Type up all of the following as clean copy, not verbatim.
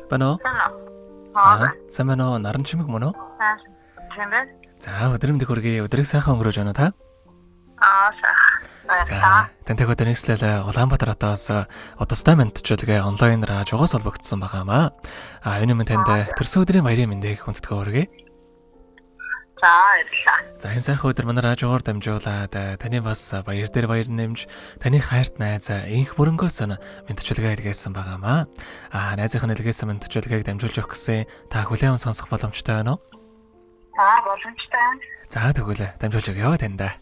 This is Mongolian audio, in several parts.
Байна уу? Сайн байна уу? Наран чимэг мөн үү? Тийм байна. За, өдрөмдөх хүргэе. Өдрийг сайхан өнгөрөөж байна уу та? Баярлалаа. Тэнтэйг өдөр нийслэлээ Улаанбаатар хотоос удастай мэдчилгээ онлайнаар жугаас холбогдсон байгаамаа. Энэ юм танд төрсөн өдрийн баярын мэндийг хүндэтгэн хүргэе. За, баярлалаа. За, энэ сайхан өдөр манай радиогоор дамжуулаад таны бас баяр дээр баяр нэмж, таны хайрт найз инх мөрөнгөөс мэдчилгээ илгээсэн байгаамаа. Найзынхаа илгээсэн мэдчилгээг дамжуулж өгөх гэсэн та хүлээн сонсох боломжтой байна уу? Боломжтой. За, тэгвэл дамжуулж өгье танд.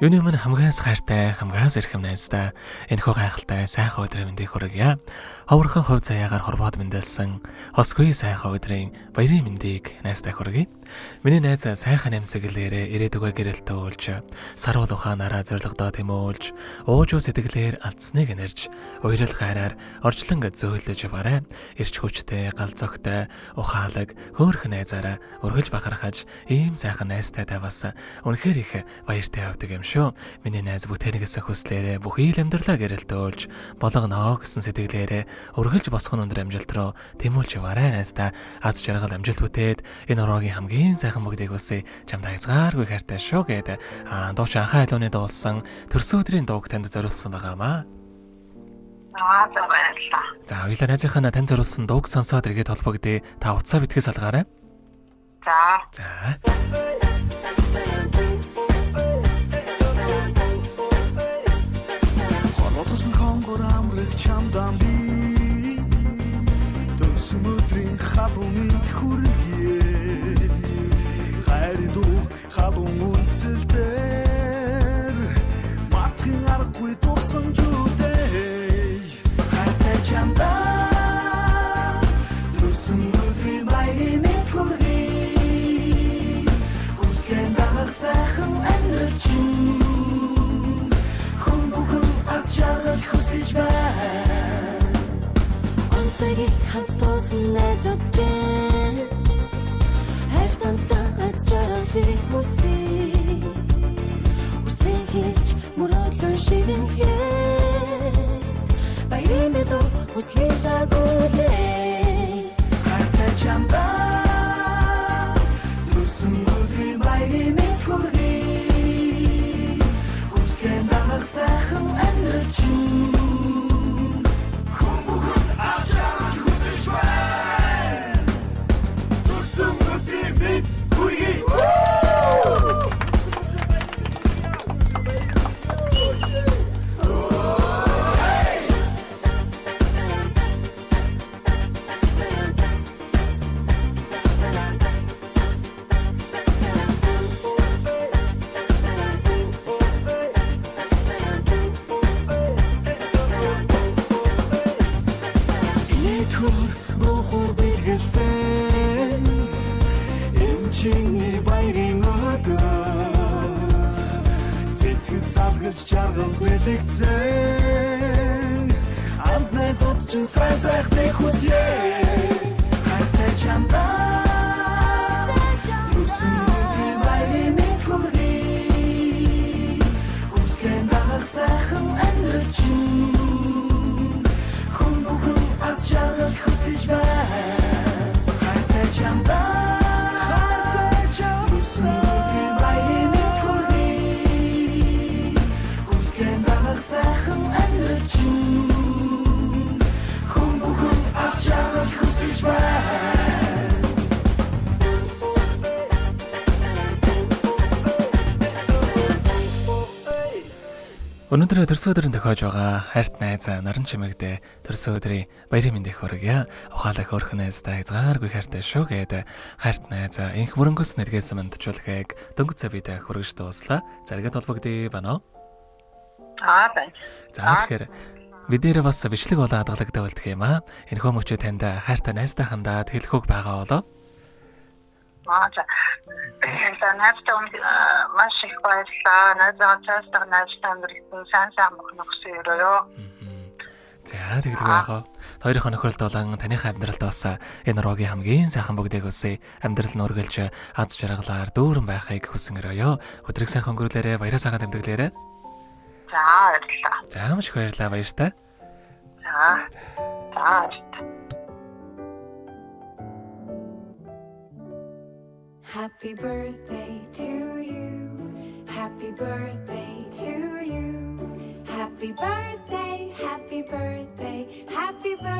Юуны өмнө хамгаас хайртай, хамгаас эрхэм найзтай, энэхүү гайхалтай сайхан өдрийн мэндийг хүргье. Ховорхон хувь заяагаар хорвоод мэндэлсэн хосгүй сайхан өдрийн баярын мэндийг найзтай хүргэе. Миний найз сайхан амьсгалээрээ ирээдүгөө гэрэлт төөлж, сарвал ухаанаараа зоригдоо тэмүүлж, уужуу сэтгэлээр алдсныг нэрж, уярал хайраар орчлон зөөлөж барай. Ирч хүчтэй, гал зөгтэй, ухаалаг, хөөрхөн найзаараа өргөж бахархаж, ийм сайхан найзтай таваас үнэхээр их баяртай явдаг юм шүү. Миний найз бүтээнгэсэн хүслээрээ бүхий л амьдралаа гэрэлт төөлж, болгоноо гэсэн сэтгэлээрээ өргөлж босхон өндөр амжилт руу тэмүүлж яваарай найздаа. Аз жаргал амжилт бүтээд энэ ороогийн хамгийн сайхан бүгдийг үсэ чамд хязгааргүй хайртай шүү гэдэг дууч анхаа хэлүүний дуулсан төрсөн өдрийн дууг танд зориулсан байгаамаа. За, баярлалаа. За, хоёулаа найзынхаа танд зориулсан дууг сонсоод иргэд холбогдъё. Та утсаа битгий салгаарай. За. Хорвоотсон хонгор амрах чамдан би төрсөн өдрийн халуун хүргэе. Хайрдуу халуун үнсэлдэр матхин аргагүй дурсан жүдэй. Хайртай чамдан төрсөн өдрийн баярын хүргэе. Хүслэн дагах сайхан амьдрал чинь хүн бүхэн аз жаргал хүсэж байна. Онцгийг хамтдуулсан найзууд чинь хайр тамтаа аз жаргалыг хүсье. Үсээ хийж мөрөдлөн шивэн хэд баярын мэдүү хүслээ дагуулээ. Хайртай чамдаа төрсөн өдрийн баярын хүргэе. Хүслэн дагах сайхан амьдрал чинь хүн бүхэн аз жаргал хүсэж байна. Төрсөн өдрийн хүргэе. Бохор бэлгэлсэн эмчиний баярын өдөр цэцгэн салгаж жаргал бэлэгцэн амт найзууд чинь сайн сайхныг хүсье. Хайртай чамдаа төрсөн өдрийн баярын хүргэе. Хүслэн дагах сайхан амьдрал чинь хүн бүхэн аз жаргал хүсэж байна. Хайртай чамдаа төрсөн өдрийн баярын хүргэе. Хүслэн дагах сайхан амьдрал чинь хүн бүхэн аз жаргал хүсэж байна. Өнөөдөр төрсөн өдрийн тохиож байгаа хайрт найз наран чимэгдээ төрсөн өдрийн баярын мэндийг хүргье. Ухаалаг хөөрхөн найзтай хязгааргүй хайртай шүү гэдэг хайрт найз инх мөрөнгөс нэлгээсэн мэдчилгээг дөнгөж цавьтай хүргэж дууслаа. Заргад холбогдъё байна уу? Байна. За, тэгэхээр биднэрээ бас бичлэг болоо хадгалагтай болдох юм аа. Энэхүү мөчөө танд хайртай найзтай хандаад хэлэхүүг байгаа болоо. За. Найзтай маш их баярлалаа. Найзтай амьдралын сайн мөхнө өгсөн өрөө. За, тэгэлгүй яах вэ? Хоёрын нөхөрлөлд болон таныхаа амьдралд бас энэ ороогийн хамгийн сайхан бүгдийг үсэ амьдрал нь өргөлж аз жаргалаар дүүрэн байхыг хүсэн өрөөё. Өдрийг сайхан өнгөрүүлээрэ, баяраа сайхан тэмдэглээрэ. За, баярлалаа. За, маш их баярлалаа, баяртай. За. Happy birthday to you. Happy birthday to you. Happy birthday, happy birthday, happy birthday.